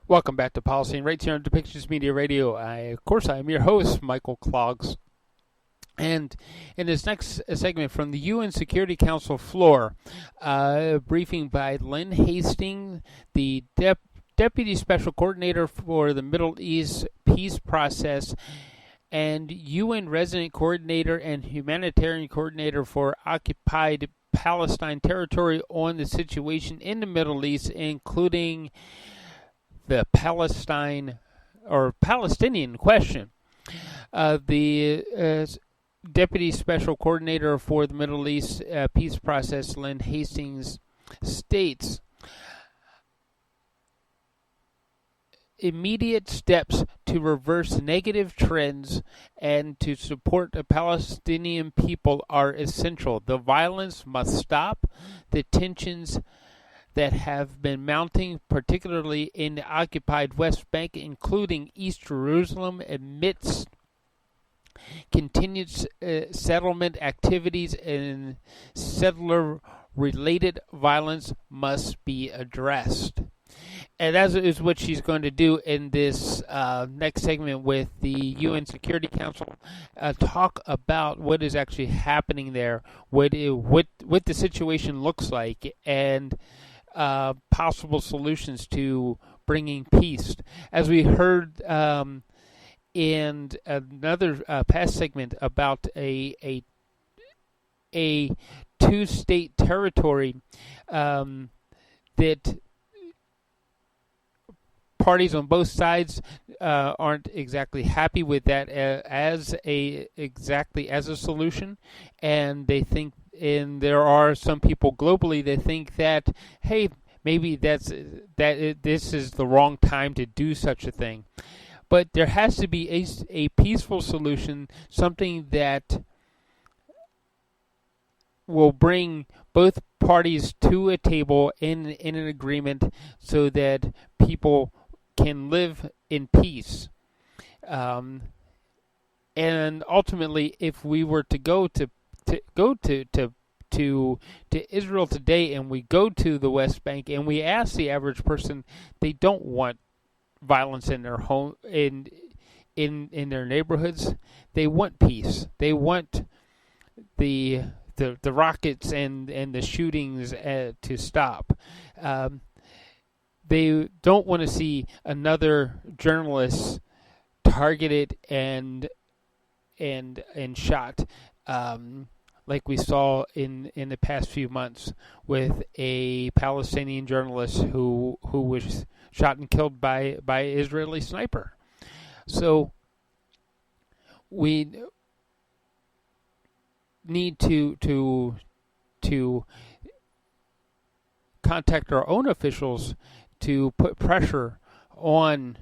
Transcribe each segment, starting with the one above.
Welcome back to Policy and Rights here on Depictions Media Radio. Of course, I am your host, Michael Clogs. And in this next segment from the UN Security Council floor, a briefing by Lynn Hastings, the Deputy Special Coordinator for the Middle East Peace Process, and UN Resident Coordinator and Humanitarian Coordinator for Occupied Palestine Territory on the situation in the Middle East, including the Palestinian question. The Deputy Special Coordinator for the Middle East Peace Process, Lynn Hastings, states immediate steps to reverse negative trends and to support the Palestinian people are essential. The violence must stop. The tensions that have been mounting, particularly in the occupied West Bank, including East Jerusalem, amidst continued settlement activities and settler-related violence, must be addressed. And that is what she's going to do in this next segment with the UN Security Council. Talk about what is actually happening there, what the situation looks like, and possible solutions to bringing peace. As we heard in another past segment about a two-state territory that parties on both sides aren't exactly happy with that as a solution, and they think. And there are some people globally that think that, hey, maybe this is the wrong time to do such a thing. But there has to be a peaceful solution, something that will bring both parties to a table in an agreement so that people can live in peace. And ultimately, if we were to go to Israel today, and we go to the West Bank, and we ask the average person, they don't want violence in their home, in their neighborhoods. They want peace. They want the rockets and the shootings to stop. They don't want to see another journalist targeted and shot. Like we saw in the past few months with a Palestinian journalist who was shot and killed by Israeli sniper. So we need to contact our own officials to put pressure on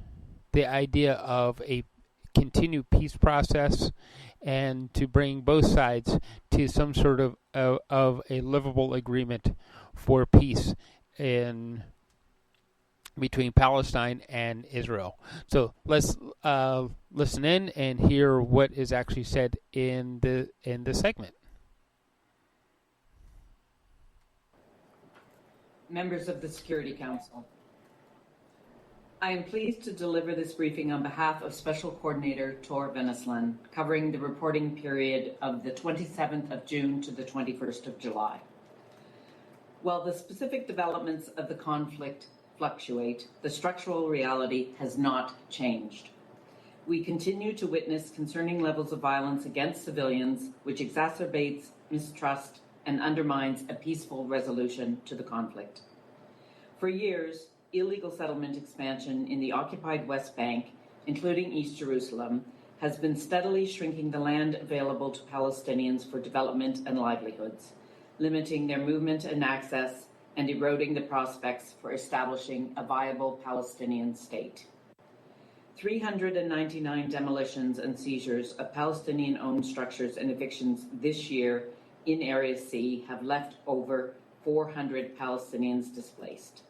the idea of a continued peace process, and to bring both sides to some sort of a livable agreement for peace in between Palestine and Israel. So let's listen in and hear what is actually said in the segment. Members of the Security Council, I am pleased to deliver this briefing on behalf of Special Coordinator Tor Vennesland, covering the reporting period of the 27th of June to the 21st of July. While the specific developments of the conflict fluctuate, the structural reality has not changed. We continue to witness concerning levels of violence against civilians, which exacerbates mistrust and undermines a peaceful resolution to the conflict. For years, illegal settlement expansion in the occupied West Bank, including East Jerusalem, has been steadily shrinking the land available to Palestinians for development and livelihoods, limiting their movement and access and eroding the prospects for establishing a viable Palestinian state. 399 demolitions and seizures of Palestinian-owned structures and evictions this year in Area C have left over 400 Palestinians displaced.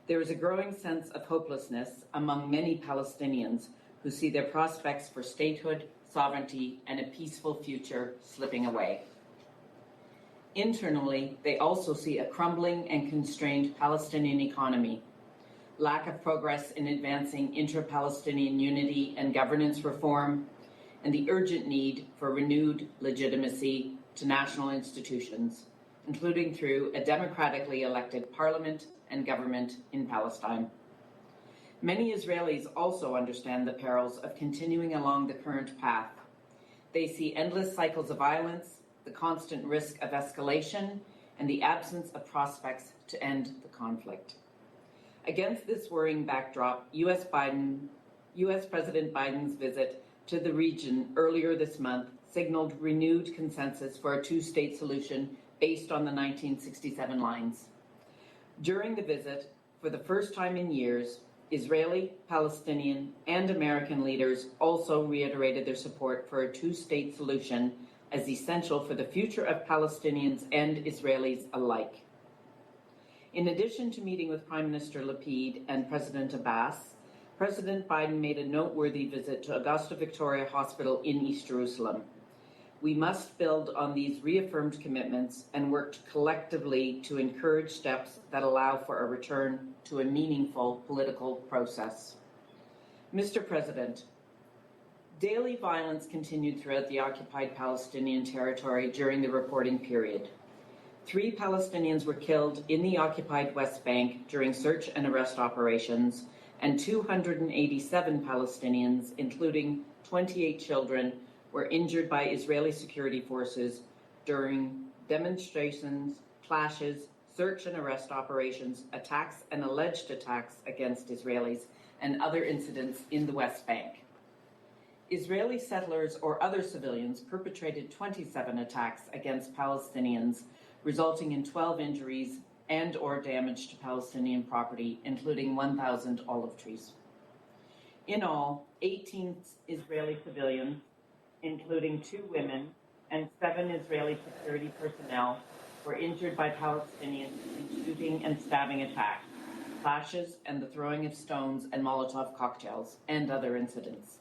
There is a growing sense of hopelessness among many Palestinians who see their prospects for statehood, sovereignty, and a peaceful future slipping away. Internally, they also see a crumbling and constrained Palestinian economy, lack of progress in advancing intra-Palestinian unity and governance reform, and the urgent need for renewed legitimacy to national institutions, including through a democratically elected parliament and government in Palestine. Many Israelis also understand the perils of continuing along the current path. They see endless cycles of violence, the constant risk of escalation, and the absence of prospects to end the conflict. Against this worrying backdrop, U.S. President Biden's visit to the region earlier this month signaled renewed consensus for a two-state solution based on the 1967 lines. During the visit, for the first time in years, Israeli, Palestinian, and American leaders also reiterated their support for a two-state solution as essential for the future of Palestinians and Israelis alike. In addition to meeting with Prime Minister Lapid and President Abbas, President Biden made a noteworthy visit to Augusta Victoria Hospital in East Jerusalem. We must build on these reaffirmed commitments and work collectively to encourage steps that allow for a return to a meaningful political process. Mr. President, daily violence continued throughout the occupied Palestinian territory during the reporting period. 3 Palestinians were killed in the occupied West Bank during search and arrest operations, and 287 Palestinians, including 28 children, were injured by Israeli security forces during demonstrations, clashes, search and arrest operations, attacks and alleged attacks against Israelis, and other incidents in the West Bank. Israeli settlers or other civilians perpetrated 27 attacks against Palestinians, resulting in 12 injuries and or damage to Palestinian property, including 1,000 olive trees. In all, 18 Israeli civilians, including 2 women and 7 Israeli security personnel, were injured by Palestinians in shooting and stabbing attacks, clashes, and the throwing of stones and Molotov cocktails, and other incidents.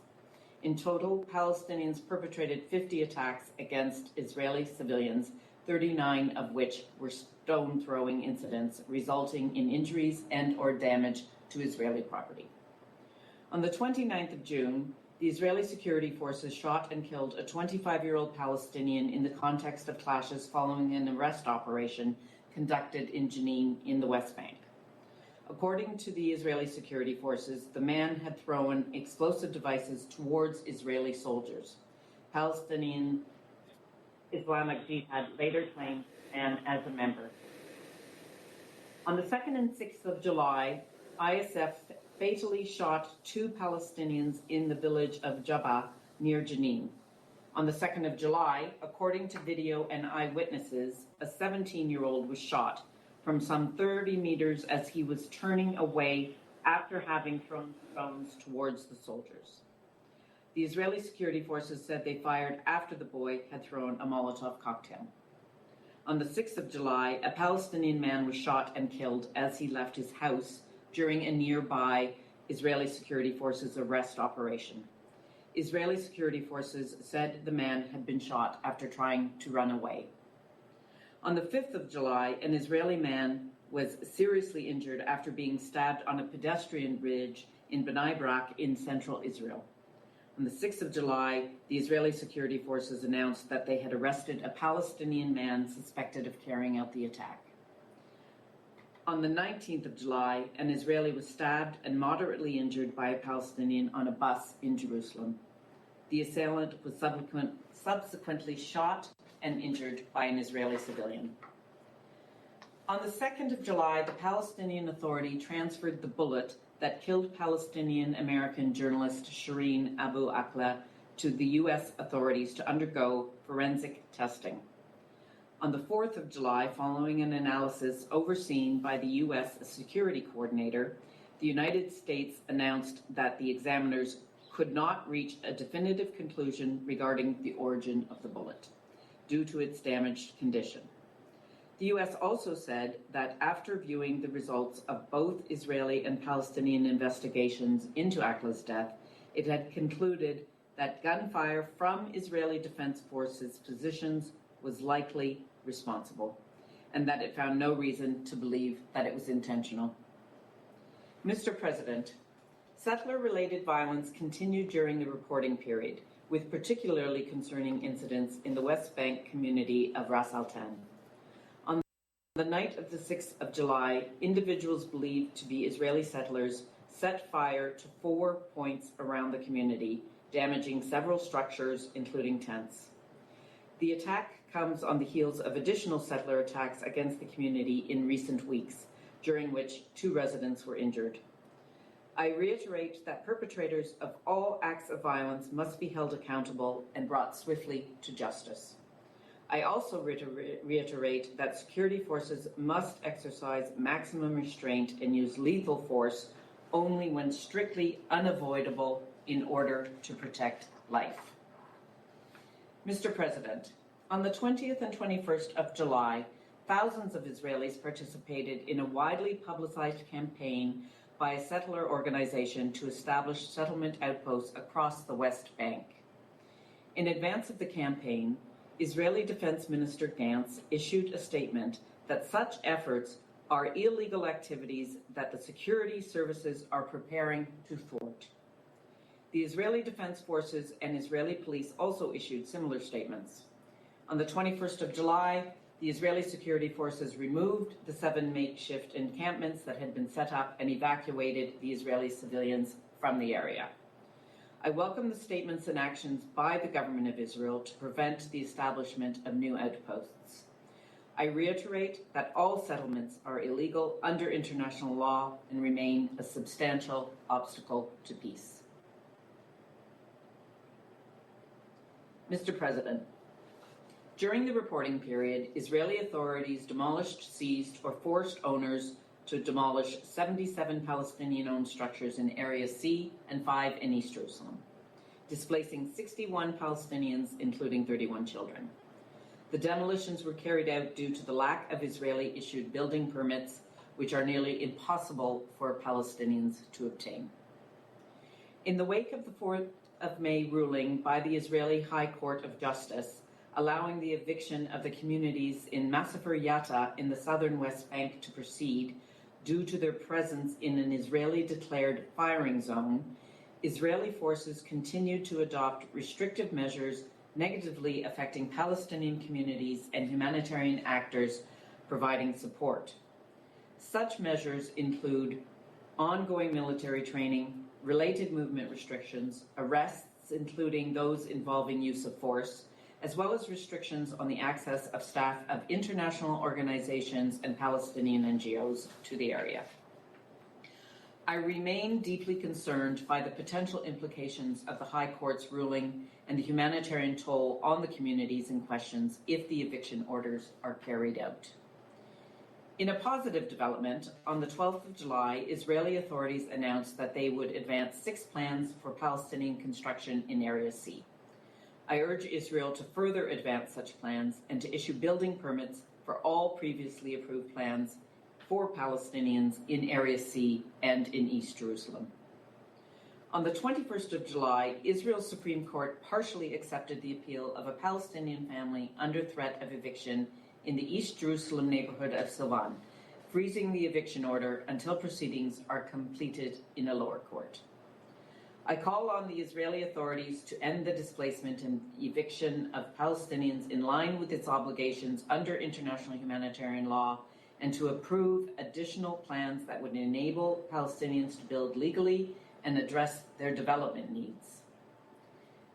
In total, Palestinians perpetrated 50 attacks against Israeli civilians, 39 of which were stone-throwing incidents, resulting in injuries and or damage to Israeli property. On the 29th of June, the Israeli security forces shot and killed a 25-year-old Palestinian in the context of clashes following an arrest operation conducted in Jenin in the West Bank. According to the Israeli security forces, the man had thrown explosive devices towards Israeli soldiers. Palestinian Islamic Jihad later claimed the man as a member. On the 2nd and 6th of July, ISF fatally shot 2 Palestinians in the village of Jabba near Jenin. On the 2nd of July, according to video and eyewitnesses, a 17-year-old was shot from some 30 meters as he was turning away after having thrown stones towards the soldiers. The Israeli security forces said they fired after the boy had thrown a Molotov cocktail. On the 6th of July, a Palestinian man was shot and killed as he left his house during a nearby Israeli security forces arrest operation. Israeli security forces said the man had been shot after trying to run away. On the 5th of July, an Israeli man was seriously injured after being stabbed on a pedestrian bridge in Bnei Brak in central Israel. On the 6th of July, the Israeli security forces announced that they had arrested a Palestinian man suspected of carrying out the attack. On the 19th of July, an Israeli was stabbed and moderately injured by a Palestinian on a bus in Jerusalem. The assailant was subsequently shot and injured by an Israeli civilian. On the 2nd of July, the Palestinian Authority transferred the bullet that killed Palestinian-American journalist Shireen Abu Akleh to the U.S. authorities to undergo forensic testing. On the 4th of July, following an analysis overseen by the U.S. Security Coordinator, the United States announced that the examiners could not reach a definitive conclusion regarding the origin of the bullet due to its damaged condition. The U.S. also said that after viewing the results of both Israeli and Palestinian investigations into Akleh's death, it had concluded that gunfire from Israeli Defense Forces positions was likely responsible, and that it found no reason to believe that it was intentional. Mr. President, settler-related violence continued during the reporting period, with particularly concerning incidents in the West Bank community of Ras Al-Tan. On the night of the 6th of July, individuals believed to be Israeli settlers set fire to 4 points around the community, damaging several structures, including tents. The attack comes on the heels of additional settler attacks against the community in recent weeks, during which 2 residents were injured. I reiterate that perpetrators of all acts of violence must be held accountable and brought swiftly to justice. I also reiterate that security forces must exercise maximum restraint and use lethal force only when strictly unavoidable in order to protect life. Mr. President, on the 20th and 21st of July, thousands of Israelis participated in a widely publicized campaign by a settler organization to establish settlement outposts across the West Bank. In advance of the campaign, Israeli Defense Minister Gantz issued a statement that such efforts are illegal activities that the security services are preparing to thwart. The Israeli Defense Forces and Israeli police also issued similar statements. On the 21st of July, the Israeli security forces removed the 7 makeshift encampments that had been set up and evacuated the Israeli civilians from the area. I welcome the statements and actions by the government of Israel to prevent the establishment of new outposts. I reiterate that all settlements are illegal under international law and remain a substantial obstacle to peace. Mr. President, during the reporting period, Israeli authorities demolished, seized, or forced owners to demolish 77 Palestinian-owned structures in Area C and 5 in East Jerusalem, displacing 61 Palestinians, including 31 children. The demolitions were carried out due to the lack of Israeli-issued building permits, which are nearly impossible for Palestinians to obtain. In the wake of the 4th of May ruling by the Israeli High Court of Justice, allowing the eviction of the communities in Masafer Yatta in the southern West Bank to proceed due to their presence in an Israeli-declared firing zone, Israeli forces continued to adopt restrictive measures negatively affecting Palestinian communities and humanitarian actors providing support. Such measures include ongoing military training, related movement restrictions, arrests, including those involving use of force, as well as restrictions on the access of staff of international organizations and Palestinian NGOs to the area. I remain deeply concerned by the potential implications of the High Court's ruling and the humanitarian toll on the communities in question if the eviction orders are carried out. In a positive development, on the 12th of July, Israeli authorities announced that they would advance 6 plans for Palestinian construction in Area C. I urge Israel to further advance such plans and to issue building permits for all previously approved plans for Palestinians in Area C and in East Jerusalem. On the 21st of July, Israel's Supreme Court partially accepted the appeal of a Palestinian family under threat of eviction in the East Jerusalem neighborhood of Silvan, freezing the eviction order until proceedings are completed in a lower court. I call on the Israeli authorities to end the displacement and eviction of Palestinians in line with its obligations under international humanitarian law and to approve additional plans that would enable Palestinians to build legally and address their development needs.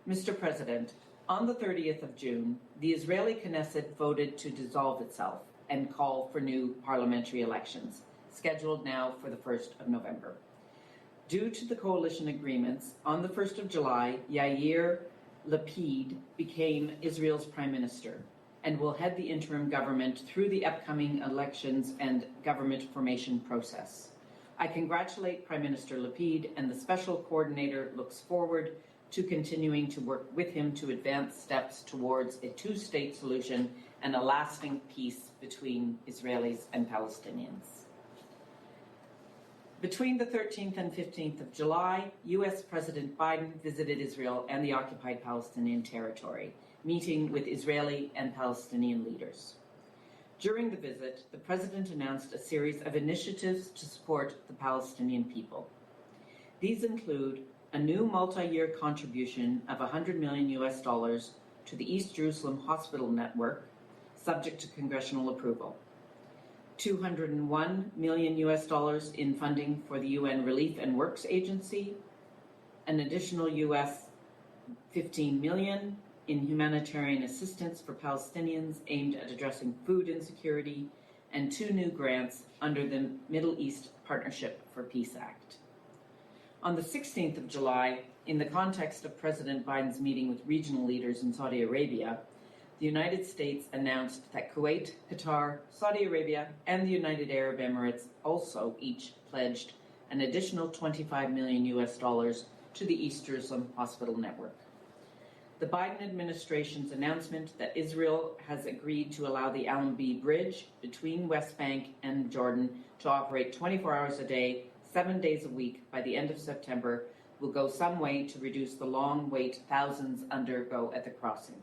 Mr. President, on the 30th of June, the Israeli Knesset voted to dissolve itself and call for new parliamentary elections, scheduled now for the 1st of November. Due to the coalition agreements, on the 1st of July, Yair Lapid became Israel's prime minister and will head the interim government through the upcoming elections and government formation process. I congratulate Prime Minister Lapid, and the special coordinator looks forward to continuing to work with him to advance steps towards a 2-state solution and a lasting peace between Israelis and Palestinians. Between the 13th and 15th of July, U.S. President Biden visited Israel and the occupied Palestinian territory, meeting with Israeli and Palestinian leaders. During the visit, the President announced a series of initiatives to support the Palestinian people. These include a new multi-year contribution of $100 million to the East Jerusalem Hospital Network, subject to congressional approval, $201 million in funding for the UN Relief and Works Agency, an additional $15 million in humanitarian assistance for Palestinians aimed at addressing food insecurity, and 2 new grants under the Middle East Partnership for Peace Act. On the 16th of July, in the context of President Biden's meeting with regional leaders in Saudi Arabia, the United States announced that Kuwait, Qatar, Saudi Arabia, and the United Arab Emirates also each pledged an additional $25 million to the East Jerusalem Hospital Network. The Biden administration's announcement that Israel has agreed to allow the Allenby Bridge between West Bank and Jordan to operate 24 hours a day, 7 days a week by the end of September will go some way to reduce the long wait thousands undergo at the crossing.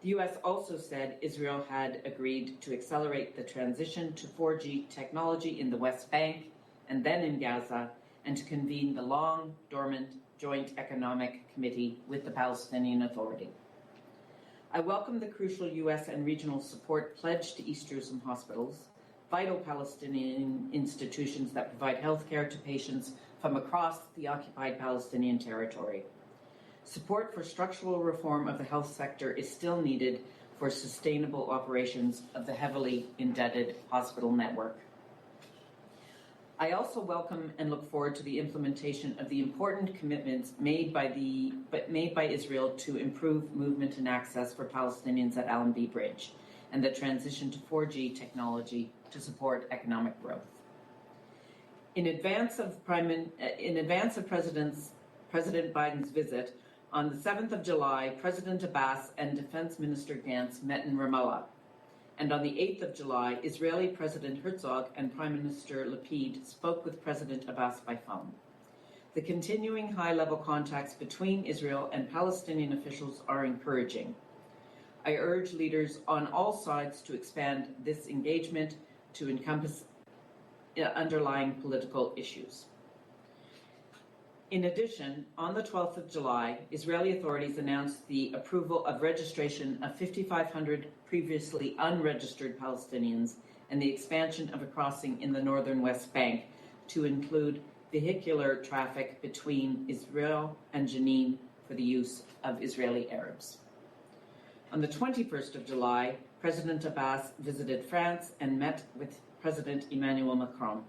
The U.S. also said Israel had agreed to accelerate the transition to 4G technology in the West Bank and then in Gaza, and to convene the long-dormant Joint Economic Committee with the Palestinian Authority. I welcome the crucial U.S. and regional support pledged to East Jerusalem hospitals, vital Palestinian institutions that provide health care to patients from across the occupied Palestinian territory. Support for structural reform of the health sector is still needed for sustainable operations of the heavily indebted hospital network. I also welcome and look forward to the implementation of the important commitments made by Israel to improve movement and access for Palestinians at Allenby Bridge, and the transition to 4G technology to support economic growth. In advance of President Biden's visit, on the 7th of July, President Abbas and Defense Minister Gantz met in Ramallah. And on the 8th of July, Israeli President Herzog and Prime Minister Lapid spoke with President Abbas by phone. The continuing high-level contacts between Israel and Palestinian officials are encouraging. I urge leaders on all sides to expand this engagement to encompass underlying political issues. In addition, on the 12th of July, Israeli authorities announced the approval of registration of 5,500 previously unregistered Palestinians and the expansion of a crossing in the northern West Bank to include vehicular traffic between Israel and Jenin for the use of Israeli Arabs. On the 21st of July, President Abbas visited France and met with President Emmanuel Macron.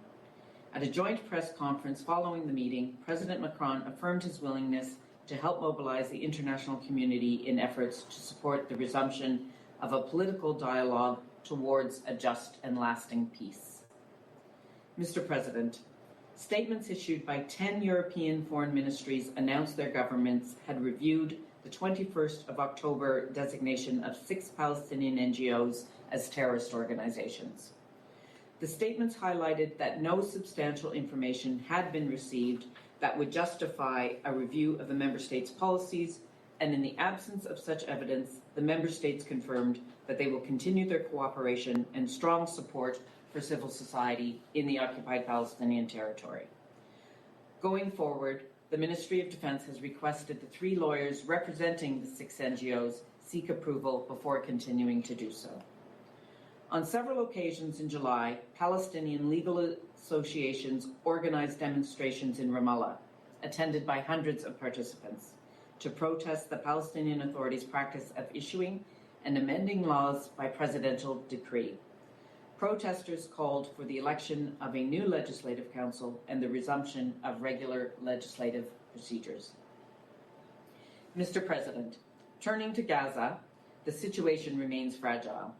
At a joint press conference following the meeting, President Macron affirmed his willingness to help mobilize the international community in efforts to support the resumption of a political dialogue towards a just and lasting peace. Mr. President, statements issued by 10 European foreign ministries announced their governments had reviewed the 21st of October designation of 6 Palestinian NGOs as terrorist organizations. The statements highlighted that no substantial information had been received that would justify a review of the member states' policies, and in the absence of such evidence, the member states confirmed that they will continue their cooperation and strong support for civil society in the occupied Palestinian territory. Going forward, the Ministry of Defense has requested the 3 lawyers representing the 6 NGOs seek approval before continuing to do so. On several occasions in July, Palestinian legal associations organized demonstrations in Ramallah, attended by hundreds of participants, to protest the Palestinian Authority's practice of issuing and amending laws by presidential decree. Protesters called for the election of a new legislative council and the resumption of regular legislative procedures. Mr. President, turning to Gaza, the situation remains fragile.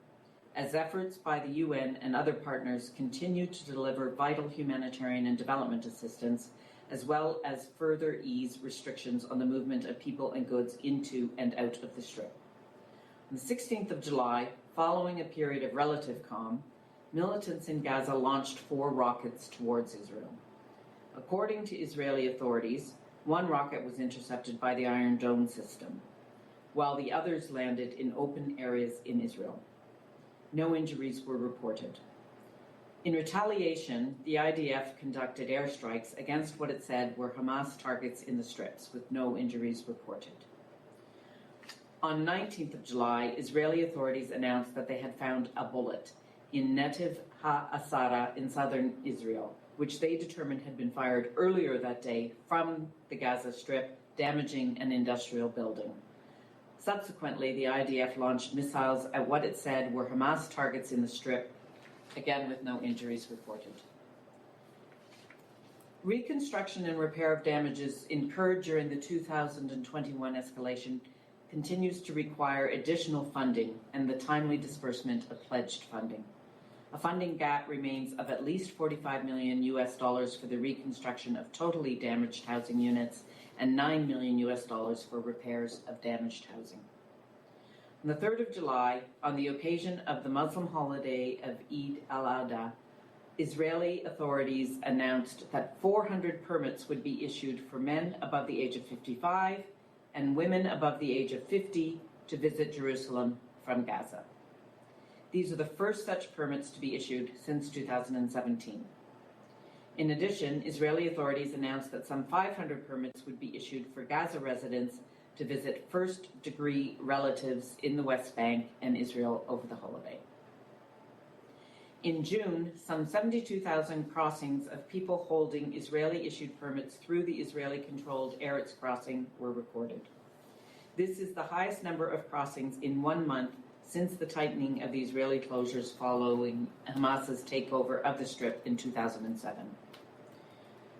As efforts by the UN and other partners continue to deliver vital humanitarian and development assistance, as well as further ease restrictions on the movement of people and goods into and out of the Strip. On the 16th of July, following a period of relative calm, militants in Gaza launched 4 rockets towards Israel. According to Israeli authorities, 1 rocket was intercepted by the Iron Dome system, while the others landed in open areas in Israel. No injuries were reported. In retaliation, the IDF conducted airstrikes against what it said were Hamas targets in the strips, with no injuries reported. On 19th of July, Israeli authorities announced that they had found a bullet in Netiv HaAsara in southern Israel, which they determined had been fired earlier that day from the Gaza Strip, damaging an industrial building. Subsequently, the IDF launched missiles at what it said were Hamas targets in the Strip, again with no injuries reported. Reconstruction and repair of damages incurred during the 2021 escalation continues to require additional funding and the timely disbursement of pledged funding. A funding gap remains of at least $45 million for the reconstruction of totally damaged housing units and $9 million for repairs of damaged housing. On the 3rd of July, on the occasion of the Muslim holiday of Eid al-Adha, Israeli authorities announced that 400 permits would be issued for men above the age of 55 and women above the age of 50 to visit Jerusalem from Gaza. These are the first such permits to be issued since 2017. In addition, Israeli authorities announced that some 500 permits would be issued for Gaza residents to visit first-degree relatives in the West Bank and Israel over the holiday. In June, some 72,000 crossings of people holding Israeli-issued permits through the Israeli-controlled Eretz crossing were recorded. This is the highest number of crossings in 1 month since the tightening of the Israeli closures following Hamas's takeover of the Strip in 2007.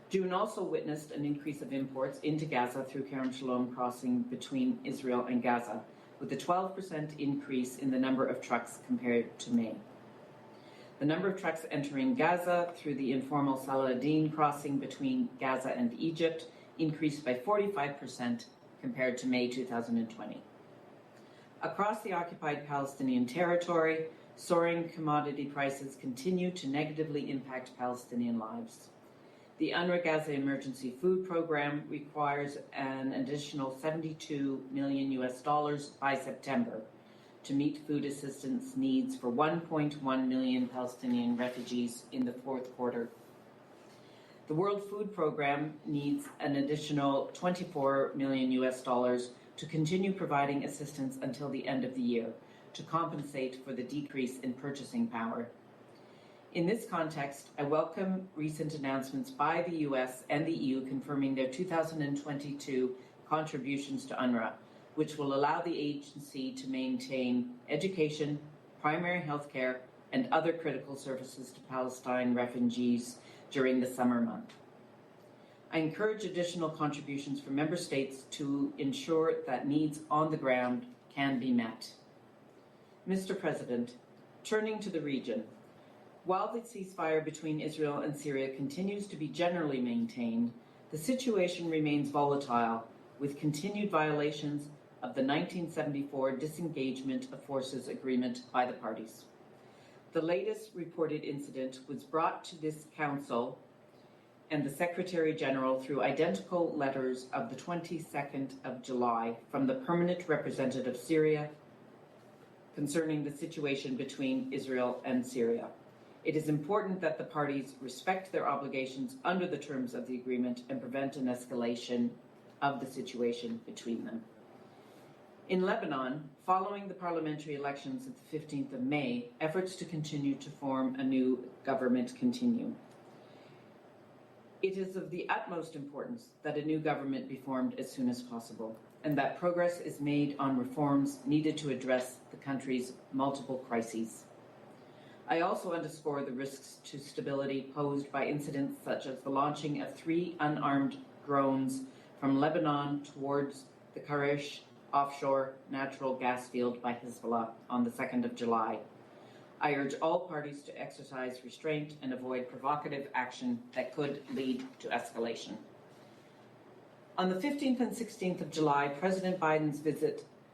June also witnessed an increase of imports into Gaza through Kerem Shalom crossing between Israel and Gaza, with a 12% increase in the number of trucks compared to May. The number of trucks entering Gaza through the informal Saladin crossing between Gaza and Egypt increased by 45% compared to May 2020. Across the occupied Palestinian territory, soaring commodity prices continue to negatively impact Palestinian lives. The UNRWA Gaza Emergency Food Program requires an additional $72 million by September to meet food assistance needs for 1.1 million Palestinian refugees in the fourth quarter. The World Food Program needs an additional $24 million to continue providing assistance until the end of the year to compensate for the decrease in purchasing power. In this context, I welcome recent announcements by the US and the EU confirming their 2022 contributions to UNRWA, which will allow the agency to maintain education, primary health care, and other critical services to Palestine refugees during the summer month. I encourage additional contributions from member states to ensure that needs on the ground can be met. Mr. President, turning to the region, while the ceasefire between Israel and Syria continues to be generally maintained, the situation remains volatile, with continued violations of the 1974 Disengagement of Forces Agreement by the parties. The latest reported incident was brought to this Council and the Secretary General through identical letters of the 22nd of July from the Permanent Representative of Syria concerning the situation between Israel and Syria. It is important that the parties respect their obligations under the terms of the agreement and prevent an escalation of the situation between them. In Lebanon, following the parliamentary elections of the 15th of May, efforts to continue to form a new government continue. It is of the utmost importance that a new government be formed as soon as possible, and that progress is made on reforms needed to address the country's multiple crises. I also underscore the risks to stability posed by incidents such as the launching of 3 unarmed drones from Lebanon towards the Karish offshore natural gas field by Hezbollah on the 2nd of July. I urge all parties to exercise restraint and avoid provocative action that could lead to escalation. On the 15th and 16th of July, President Biden's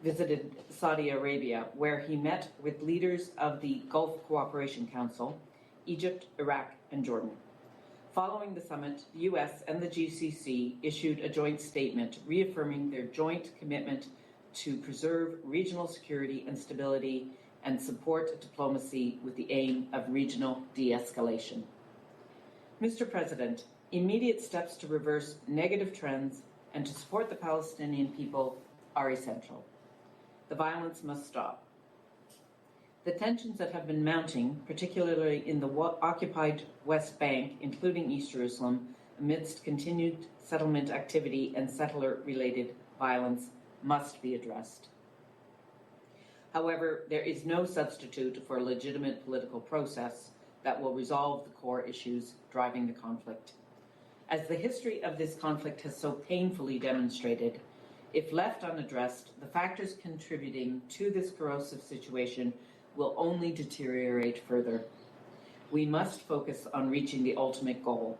visited Saudi Arabia, where he met with leaders of the Gulf Cooperation Council, Egypt, Iraq, and Jordan. Following the summit, the U.S. and the GCC issued a joint statement reaffirming their joint commitment to preserve regional security and stability and support diplomacy with the aim of regional de-escalation. Mr. President, immediate steps to reverse negative trends and to support the Palestinian people are essential. The violence must stop. The tensions that have been mounting, particularly in the occupied West Bank, including East Jerusalem, amidst continued settlement activity and settler-related violence, must be addressed. However, there is no substitute for a legitimate political process that will resolve the core issues driving the conflict. As the history of this conflict has so painfully demonstrated, if left unaddressed, the factors contributing to this corrosive situation will only deteriorate further. We must focus on reaching the ultimate goal: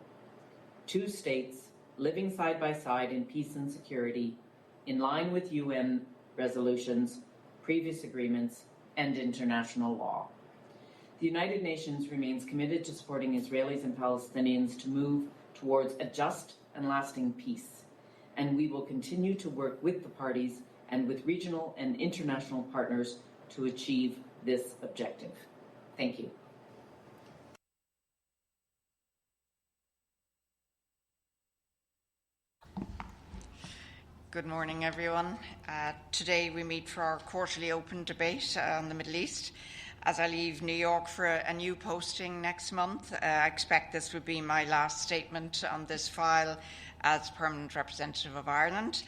2 states living side by side in peace and security, in line with UN resolutions, previous agreements, and international law. The United Nations remains committed to supporting Israelis and Palestinians to move towards a just and lasting peace, and we will continue to work with the parties and with regional and international partners to achieve this objective. Thank you. Good morning, everyone. Today we meet for our quarterly open debate on the Middle East. As I leave New York for a new posting next month, I expect this will be my last statement on this file as permanent representative of Ireland.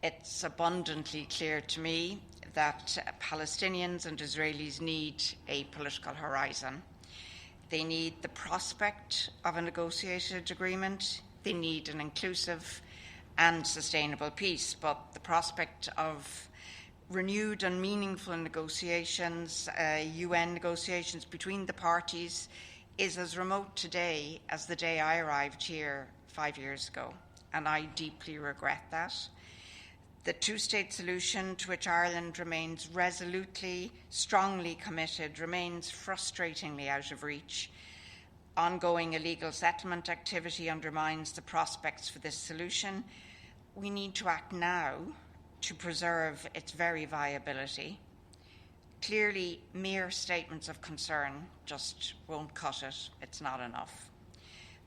It's abundantly clear to me that Palestinians and Israelis need a political horizon. They need the prospect of a negotiated agreement. They need an inclusive and sustainable peace, but the prospect of renewed and meaningful negotiations, UN negotiations between the parties, is as remote today as the day I arrived here 5 years ago, and I deeply regret that. The 2-state solution to which Ireland remains resolutely, strongly committed, remains frustratingly out of reach. Ongoing illegal settlement activity undermines the prospects for this solution. We need to act now to preserve its very viability. Clearly, mere statements of concern just won't cut it. It's not enough.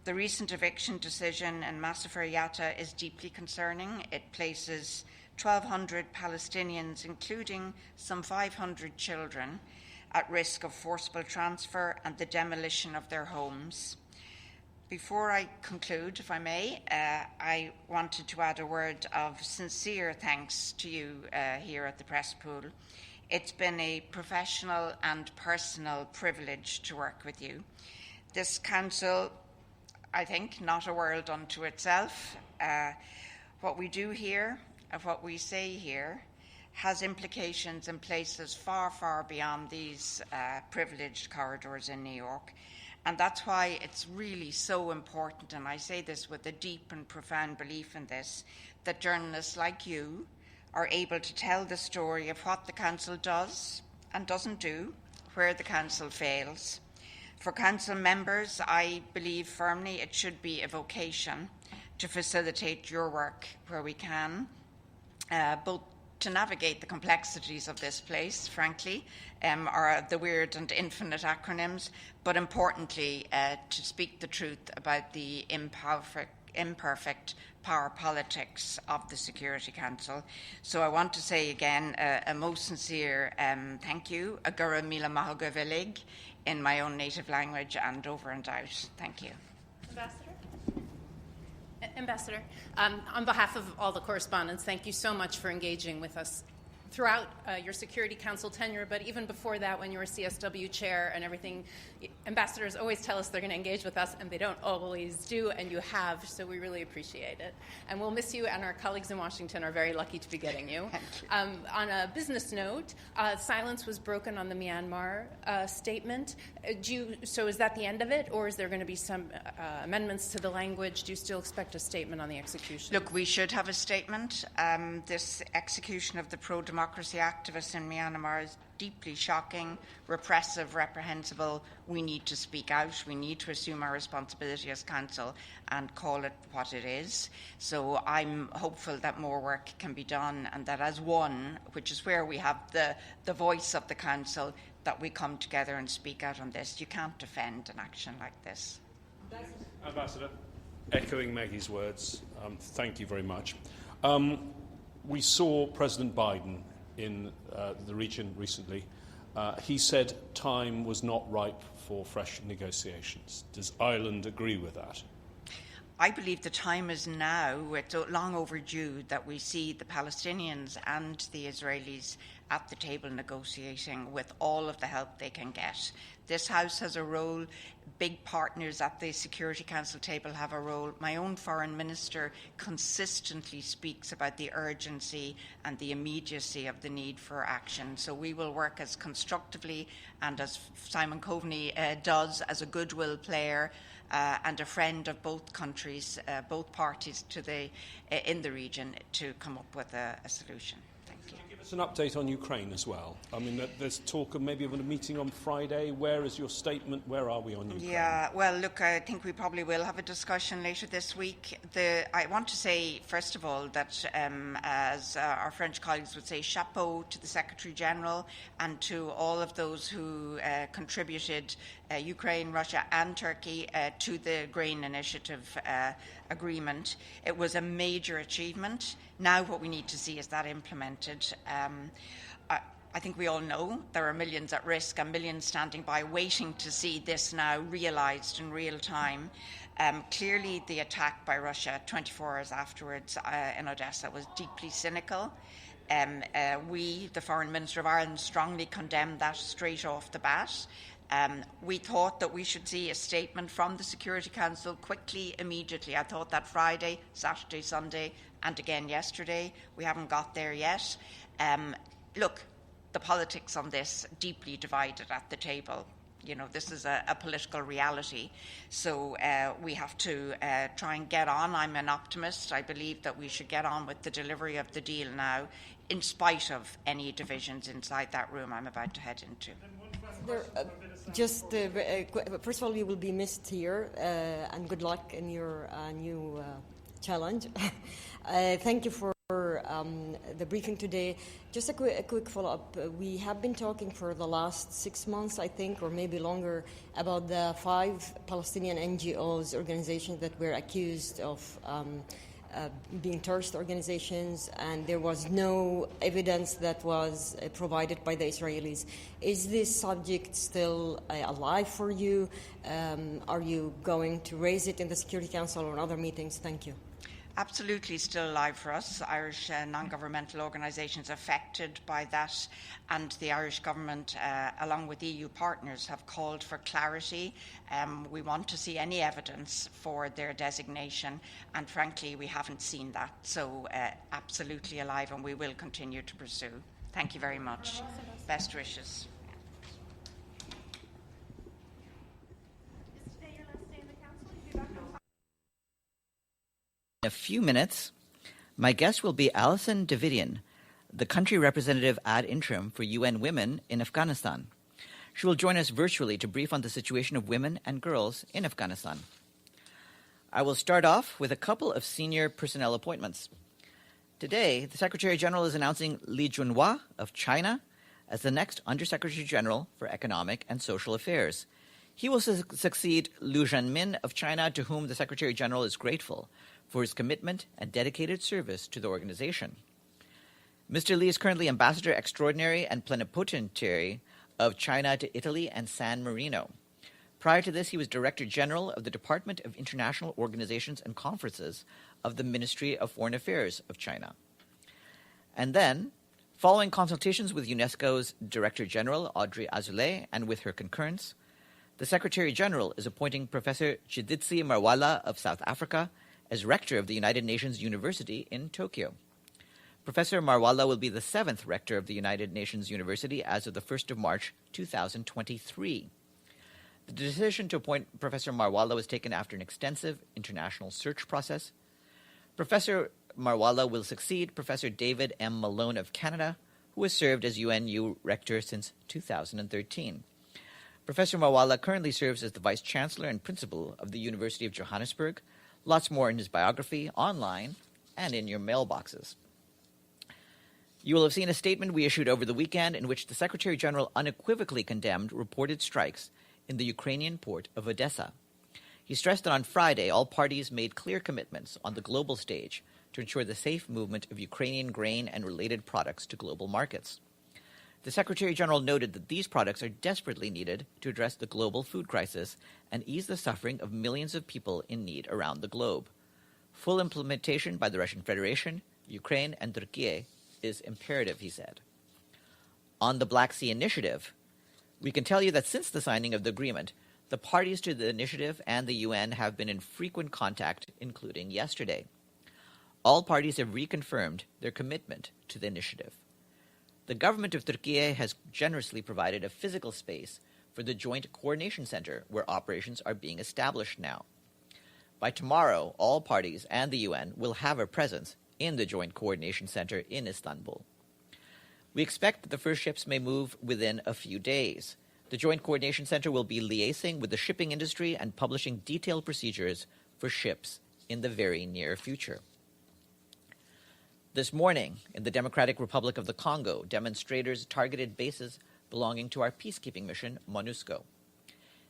The recent eviction decision in Massafir Yatta is deeply concerning. It places 1,200 Palestinians, including some 500 children, at risk of forcible transfer and the demolition of their homes. Before I conclude, if I may, I wanted to add a word of sincere thanks to you here at the Press Pool. It's been a professional and personal privilege to work with you. This council, I think, not a world unto itself. What we do here and what we say here has implications in places far, far beyond these privileged corridors in New York. And that's why it's really so important, and I say this with a deep and profound belief in this, that journalists like you are able to tell the story of what the Council does and doesn't do, where the Council fails. For Council members, I believe firmly it should be a vocation to facilitate your work where we can, both to navigate the complexities of this place, frankly, or the weird and infinite acronyms, but importantly, to speak the truth about the imperfect power politics of the Security Council. So I want to say again a most sincere thank you, agura mila mahoga velig, in my own native language and over and out. Thank you. Ambassador, on behalf of all the correspondents, thank you so much for engaging with us throughout your Security Council tenure, but even before that, when you were CSW chair and everything. Ambassadors always tell us they're going to engage with us, and they don't always do, and you have, so we really appreciate it. And we'll miss you, and our colleagues in Washington are very lucky to be getting you. On a business note, silence was broken on the Myanmar statement. So is that the end of it, or is there going to be some amendments to the language? Do you still expect a statement on the execution? Look, we should have a statement. This execution of the pro-democracy activists in Myanmar is deeply shocking, repressive, reprehensible. We need to speak out. We need to assume our responsibility as Council and call it what it is. So I'm hopeful that more work can be done, and that as one, which is where we have the voice of the Council, that we come together and speak out on this. You can't defend an action like this. Ambassador, echoing Maggie's words, thank you very much. We saw President Biden in the region recently. He said time was not ripe for fresh negotiations. Does Ireland agree with that? I believe the time is now. It's long overdue that we see the Palestinians and the Israelis at the table negotiating with all of the help they can get. This House has a role. Big partners at the Security Council table have a role. My own foreign minister consistently speaks about the urgency and the immediacy of the need for action. So we will work as constructively and as Simon Coveney does, as a goodwill player and a friend of both countries, both parties in the region, to come up with a solution. Give us an update on Ukraine as well. I mean, there's talk of maybe of a meeting on Friday. Where is your statement? Where are we on Ukraine? Yeah, well, look, I think we probably will have a discussion later this week. I want to say, first of all, that as our French colleagues would say, chapeau to the Secretary-General and to all of those who contributed, Ukraine, Russia and Turkey, to the Grain Initiative agreement. It was a major achievement. Now what we need to see is that implemented. I think we all know there are millions at risk and millions standing by waiting to see this now realised in real time. Clearly the attack by Russia 24 hours afterwards in Odessa was deeply cynical. We, the Foreign Minister of Ireland, strongly condemned that straight off the bat. We thought that we should see a statement from the Security Council quickly, immediately. I thought that Friday, Saturday, Sunday, and again yesterday. We haven't got there yet. Look, the politics on this deeply divided at the table. You know, this is a political reality. So we have to try and get on. I'm an optimist. I believe that we should get on with the delivery of the deal now, in spite of any divisions inside that room I'm about to head into. First of all, you will be missed here, and good luck in your new challenge. Thank you for the briefing today. Just a quick follow-up. We have been talking for the last 6 months, I think, or maybe longer, about the 5 Palestinian NGOs, organizations that were accused of being terrorist organizations, and there was no evidence that was provided by the Israelis. Is this subject still alive for you? Are you going to raise it in the Security Council or in other meetings? Thank you. Absolutely still alive for us. Irish non-governmental organisations affected by that, and the Irish government, along with EU partners, have called for clarity. We want to see any evidence for their designation, and frankly, we haven't seen that. So absolutely alive, and we will continue to pursue. Thank you very much. Best wishes. In a few minutes, my guest will be Alison Davidian, the country representative ad interim for UN Women in Afghanistan. She will join us virtually to brief on the situation of women and girls in Afghanistan. I will start off with a couple of senior personnel appointments. Today, the Secretary General is announcing Li Junhua of China as the next Undersecretary General for Economic and Social Affairs. He will succeed Liu Zhenmin of China, to whom the Secretary General is grateful for his commitment and dedicated service to the organization. Mr. Li is currently Ambassador Extraordinary and Plenipotentiary of China to Italy and San Marino. Prior to this, he was Director General of the Department of International Organizations and Conferences of the Ministry of Foreign Affairs of China. And then, following consultations with UNESCO's Director General, Audrey Azoulay, and with her concurrence, the Secretary General is appointing Professor Chiditsi Marwala of South Africa as Rector of the United Nations University in Tokyo. Professor Marwala will be the 7th Rector of the United Nations University as of the 1st of March 2023. The decision to appoint Professor Marwala was taken after an extensive international search process. Professor Marwala will succeed Professor David M. Malone of Canada, who has served as UNU rector since 2013. Professor Mawala currently serves as the Vice Chancellor and Principal of the University of Johannesburg. Lots more in his biography, online, and in your mailboxes. You will have seen a statement we issued over the weekend in which the Secretary General unequivocally condemned reported strikes in the Ukrainian port of Odessa. He stressed that on Friday, all parties made clear commitments on the global stage to ensure the safe movement of Ukrainian grain and related products to global markets. The Secretary General noted that these products are desperately needed to address the global food crisis and ease the suffering of millions of people in need around the globe. Full implementation by the Russian Federation, Ukraine, and Turkey is imperative, he said. On the Black Sea Initiative, we can tell you that since the signing of the agreement, the parties to the initiative and the UN have been in frequent contact, including yesterday. All parties have reconfirmed their commitment to the initiative. The government of Turkey has generously provided a physical space for the Joint Coordination Center where operations are being established now. By tomorrow, all parties and the UN will have a presence in the Joint Coordination Center in Istanbul. We expect that the first ships may move within a few days. The Joint Coordination Center will be liaising with the shipping industry and publishing detailed procedures for ships in the very near future. This morning, in the Democratic Republic of the Congo, demonstrators targeted bases belonging to our peacekeeping mission, MONUSCO.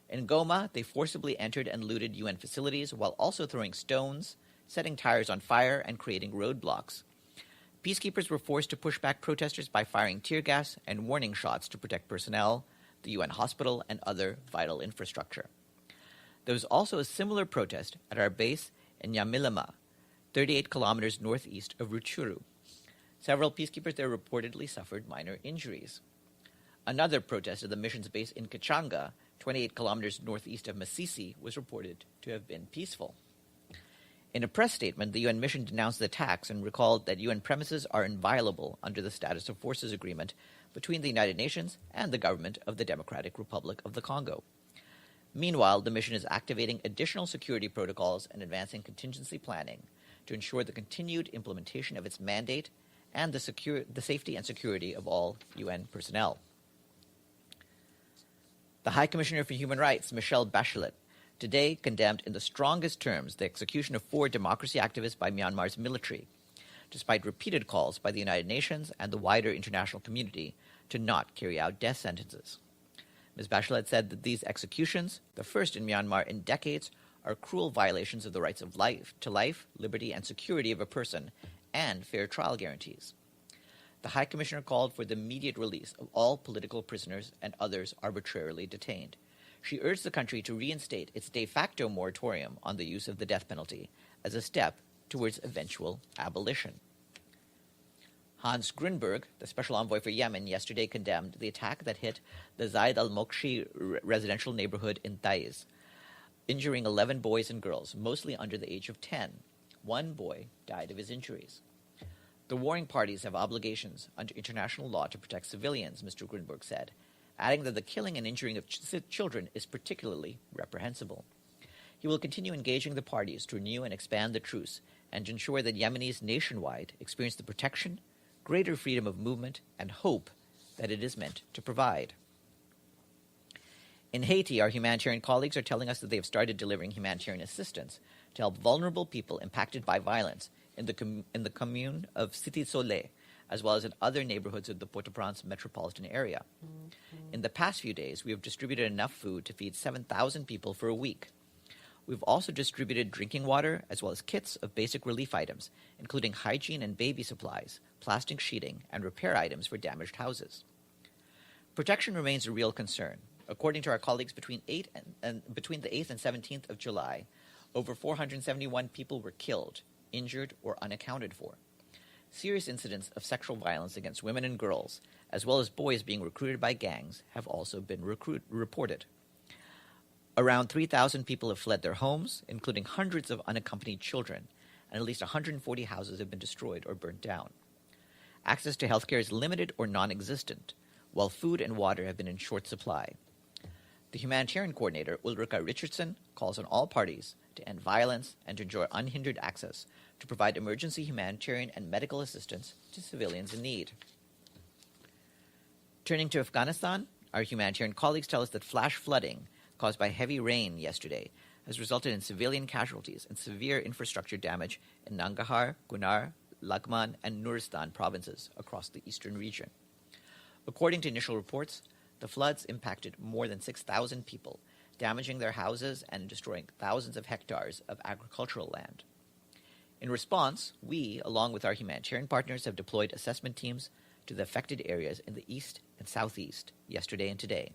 In Goma, they forcibly entered and looted UN facilities while also throwing stones, setting tires on fire, and creating roadblocks. Peacekeepers were forced to push back protesters by firing tear gas and warning shots to protect personnel, the UN hospital, and other vital infrastructure. There was also a similar protest at our base in Nyamilima, 38 kilometers northeast of Rutshuru. Several peacekeepers there reportedly suffered minor injuries. Another protest at the mission's base in Kachanga, 28 kilometers northeast of Masisi, was reported to have been peaceful. In a press statement, the UN mission denounced the attacks and recalled that UN premises are inviolable under the Status of Forces Agreement between the United Nations and the government of the Democratic Republic of the Congo. Meanwhile, the mission is activating additional security protocols and advancing contingency planning to ensure the continued implementation of its mandate and the safety and security of all UN personnel. The High Commissioner for Human Rights, Michelle Bachelet, today condemned in the strongest terms the execution of 4 democracy activists by Myanmar's military, despite repeated calls by the United Nations and the wider international community to not carry out death sentences. Ms. Bachelet said that these executions, the first in Myanmar in decades, are cruel violations of the rights of life, liberty, and security of a person, and fair trial guarantees. The High Commissioner called for the immediate release of all political prisoners and others arbitrarily detained. She urged the country to reinstate its de facto moratorium on the use of the death penalty as a step towards eventual abolition. Hans Grunberg, the special envoy for Yemen, yesterday condemned the attack that hit the Zaid al-Mokshi residential neighborhood in Taiz, injuring 11 boys and girls, mostly under the age of 10. One boy died of his injuries. The warring parties have obligations under international law to protect civilians, Mr. Grunberg said, adding that the killing and injuring of children is particularly reprehensible. He will continue engaging the parties to renew and expand the truce and ensure that Yemenis nationwide experience the protection, greater freedom of movement, and hope that it is meant to provide. In Haiti, our humanitarian colleagues are telling us that they have started delivering humanitarian assistance to help vulnerable people impacted by violence in the commune of Cité Soleil, as well as in other neighborhoods of the Port-au-Prince metropolitan area. In the past few days, we have distributed enough food to feed 7,000 people for a week. We've also distributed drinking water as well as kits of basic relief items, including hygiene and baby supplies, plastic sheeting, and repair items for damaged houses. Protection remains a real concern. According to our colleagues, between the 8th and 17th of July, over 471 people were killed, injured, or unaccounted for. Serious incidents of sexual violence against women and girls, as well as boys being recruited by gangs, have also been reported. Around 3,000 people have fled their homes, including hundreds of unaccompanied children, and at least 140 houses have been destroyed or burnt down. Access to healthcare is limited or non-existent, while food and water have been in short supply. The humanitarian coordinator, Ulrika Richardson, calls on all parties to end violence and to ensure unhindered access to provide emergency humanitarian and medical assistance to civilians in need. Turning to Afghanistan, our humanitarian colleagues tell us that flash flooding caused by heavy rain yesterday has resulted in civilian casualties and severe infrastructure damage in Nangarhar, Gunar, Laghman, and Nuristan provinces across the eastern region. According to initial reports, the floods impacted more than 6,000 people, damaging their houses and destroying thousands of hectares of agricultural land. In response, we, along with our humanitarian partners, have deployed assessment teams to the affected areas in the east and southeast yesterday and today.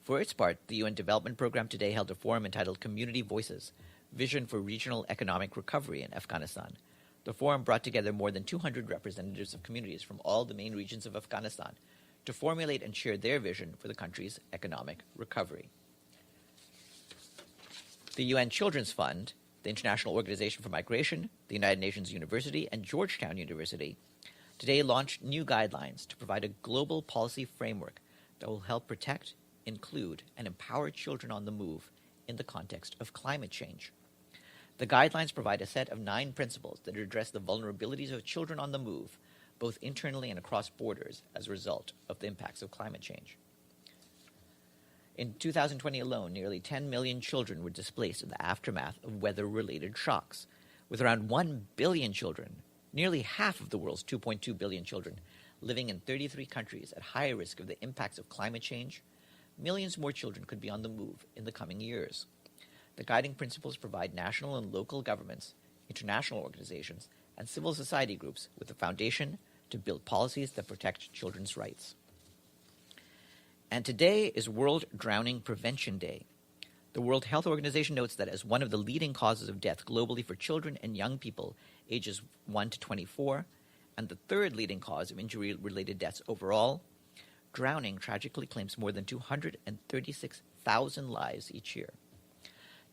For its part, the UN Development Programme today held a forum entitled Community Voices, Vision for Regional Economic Recovery in Afghanistan. The forum brought together more than 200 representatives of communities from all the main regions of Afghanistan to formulate and share their vision for the country's economic recovery. The UN Children's Fund, the International Organization for Migration, the United Nations University, and Georgetown University today launched new guidelines to provide a global policy framework that will help protect, include, and empower children on the move in the context of climate change. The guidelines provide a set of 9 principles that address the vulnerabilities of children on the move, both internally and across borders, as a result of the impacts of climate change. In 2020 alone, nearly 10 million children were displaced in the aftermath of weather-related shocks, with around 1 billion children, nearly half of the world's 2.2 billion children, living in 33 countries at high risk of the impacts of climate change. Millions more children could be on the move in the coming years. The guiding principles provide national and local governments, international organizations, and civil society groups with a foundation to build policies that protect children's rights. And today is World Drowning Prevention Day. The World Health Organization notes that as one of the leading causes of death globally for children and young people ages 1 to 24, and the third leading cause of injury-related deaths overall, drowning tragically claims more than 236,000 lives each year.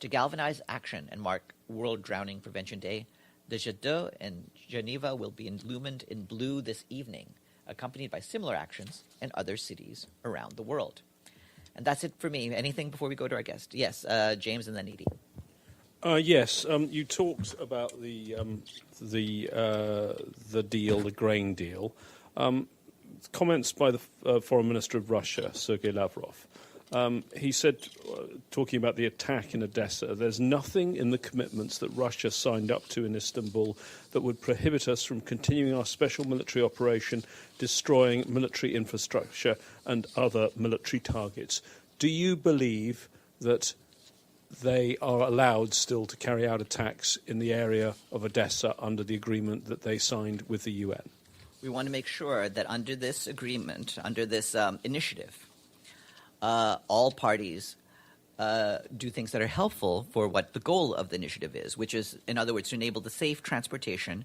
To galvanize action and mark World Drowning Prevention Day, the Jet d'eau in Geneva will be illumined in blue this evening, accompanied by similar actions in other cities around the world. And that's it for me. Anything before we go to our guest? Yes, James and then Edie. Yes, you talked about the deal, the grain deal. Comments by the Foreign Minister of Russia, Sergei Lavrov. He said, talking about the attack in Odessa, there's nothing in the commitments that Russia signed up to in Istanbul that would prohibit us from continuing our special military operation, destroying military infrastructure and other military targets. Do you believe that they are allowed still to carry out attacks in the area of Odessa under the agreement that they signed with the UN? We want to make sure that under this agreement, under this initiative, all parties do things that are helpful for what the goal of the initiative is, which is, in other words, to enable the safe transportation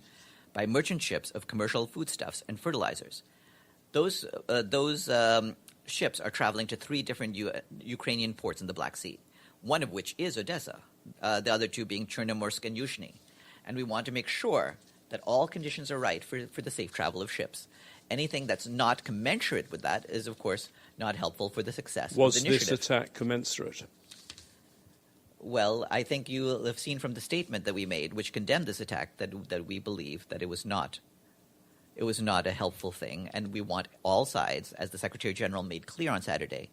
by merchant ships of commercial foodstuffs and fertilizers. Those ships are traveling to 3 different Ukrainian ports in the Black Sea, one of which is Odessa, the other 2 being Chernomorsk and Yuzhny. And we want to make sure that all conditions are right for the safe travel of ships. Anything that's not commensurate with that is, of course, not helpful for the success of the initiative. Was this attack commensurate? Well, I think you will have seen from the statement that we made, which condemned this attack, that we believe that it was not a helpful thing, and we want all sides, as the Secretary General made clear on Saturday,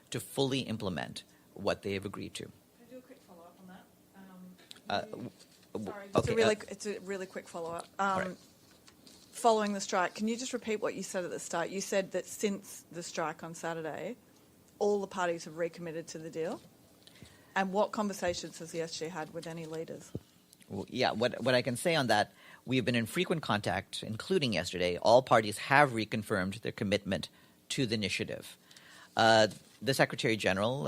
to fully implement what they have agreed to. Can I do a quick follow-up on that? Sorry, it's a really quick follow-up. Right. Following the strike, can you just repeat what you said at the start? You said that since the strike on Saturday, all the parties have recommitted to the deal. And what conversations has the SG had with any leaders? Well, yeah, what I can say on that, we have been in frequent contact, including yesterday. All parties have reconfirmed their commitment to the initiative. The Secretary General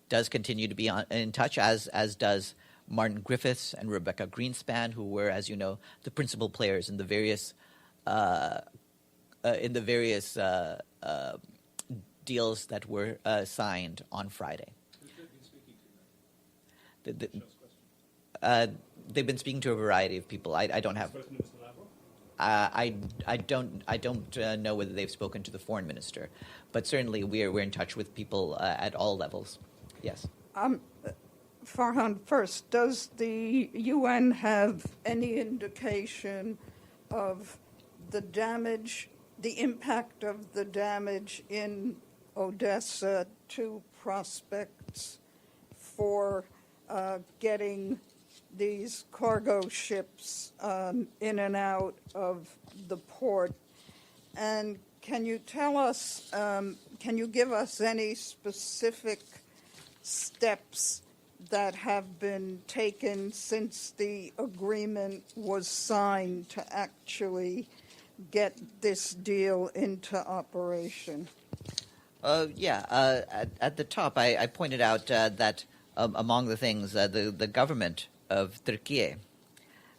does continue to be in touch, as does Martin Griffiths and Rebecca Greenspan, who were, as you know, the principal players in the various deals that were signed on Friday. They've been speaking to a variety of people. I don't have. I don't know whether they've spoken to the foreign minister, but certainly we're in touch with people at all levels. Yes. Farhan, first, does the UN have any indication of the damage the impact of the damage in Odessa to prospects for getting these cargo ships in and out of the port. And can you tell us, can you give us any specific steps that have been taken since the agreement was signed to actually get this deal into operation? At the top, I pointed out that among the things, the government of Turkey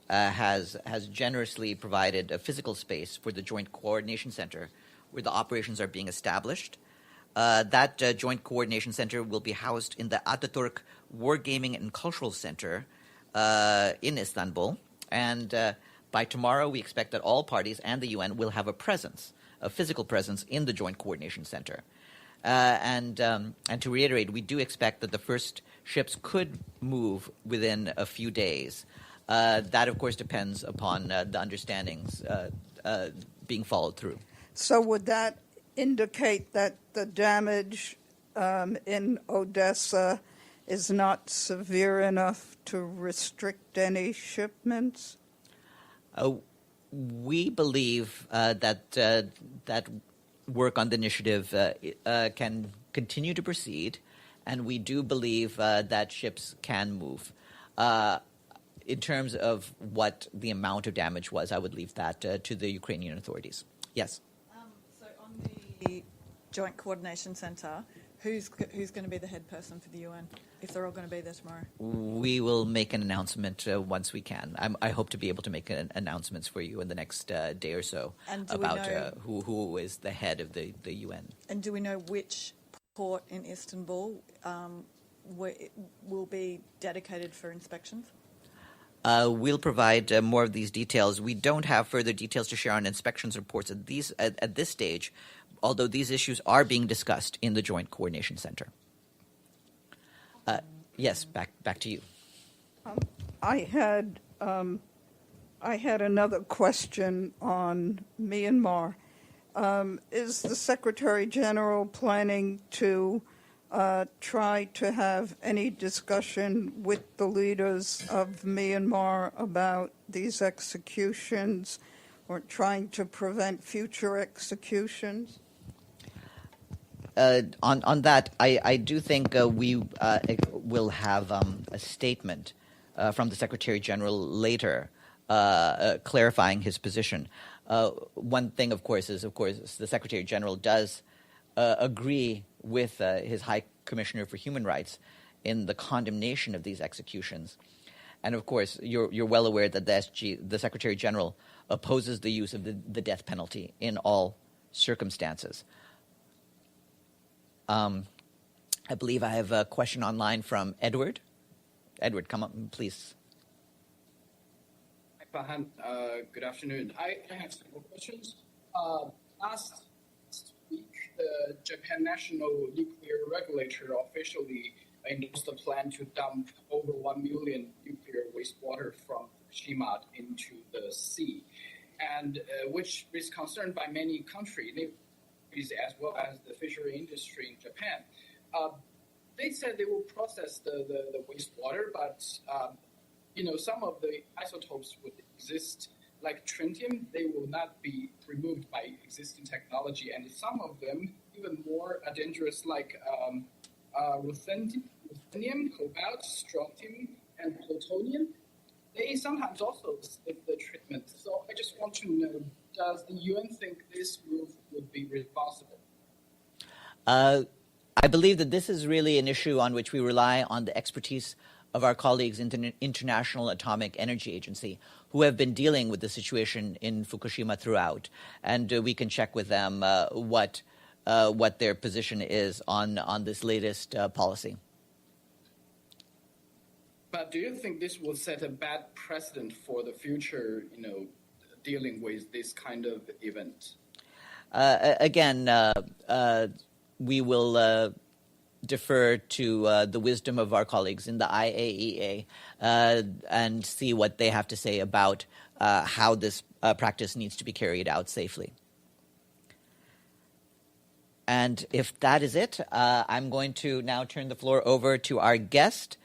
has generously provided a physical space for the Joint Coordination Center where the operations are being established. That Joint Coordination Center will be housed in the Ataturk Wargaming and Cultural Center in Istanbul. And by tomorrow, we expect that all parties and the UN will have a physical presence in the Joint Coordination Center. And to reiterate, we do expect that the first ships could move within a few days. That, of course, depends upon the understandings being followed through. So would that indicate that the damage in Odessa is not severe enough to restrict any shipments? We believe that work on the initiative can continue to proceed, and we do believe that ships can move. In terms of what the amount of damage was, I would leave that to the Ukrainian authorities. Yes? So on the Joint Coordination Center, who's going to be the head person for the UN, if they're all going to be there tomorrow? We will make an announcement once we can. I hope to be able to make announcements for you in the next day or so about who is the head of the UN. And do we know which port in Istanbul will be dedicated for inspections? We'll provide more of these details. We don't have further details to share on inspections reports at this stage, although these issues are being discussed in the Joint Coordination Center. Yes, back to you. I had another question on Myanmar. Is the Secretary General planning to try to have any discussion with the leaders of Myanmar about these executions or trying to prevent future executions? On that, I do think we will have a statement from the Secretary General later clarifying his position. One thing, of course, is the Secretary General does agree with his High Commissioner for Human Rights in the condemnation of these executions. And of course, you're well aware that the Secretary General opposes the use of the death penalty in all circumstances. I believe I have a question online from Edward. Edward, come up, please. Hi, Fahan. Good afternoon. I have several questions. Last week, the Japan National Nuclear Regulator officially endorsed a plan to dump over 1 million nuclear wastewater from Fukushima into the sea, and which is concerned by many countries, as well as the fishery industry in Japan. They said they will process the wastewater, but some of the isotopes would exist, like tritium. They will not be removed by existing technology, and some of them even more dangerous, like ruthenium, cobalt, strontium, and plutonium. They sometimes also skip the treatment. So I just want to know, does the UN think this move would be responsible? I believe that this is really an issue on which we rely on the expertise of our colleagues in the International Atomic Energy Agency, who have been dealing with the situation in Fukushima throughout. And we can check with them what their position is on this latest policy. But do you think this will set a bad precedent for the future, dealing with this kind of event? Again, we will defer to the wisdom of our colleagues in the IAEA and see what they have to say about how this practice needs to be carried out safely. And if that is it, I'm going to now turn the floor over to our guest,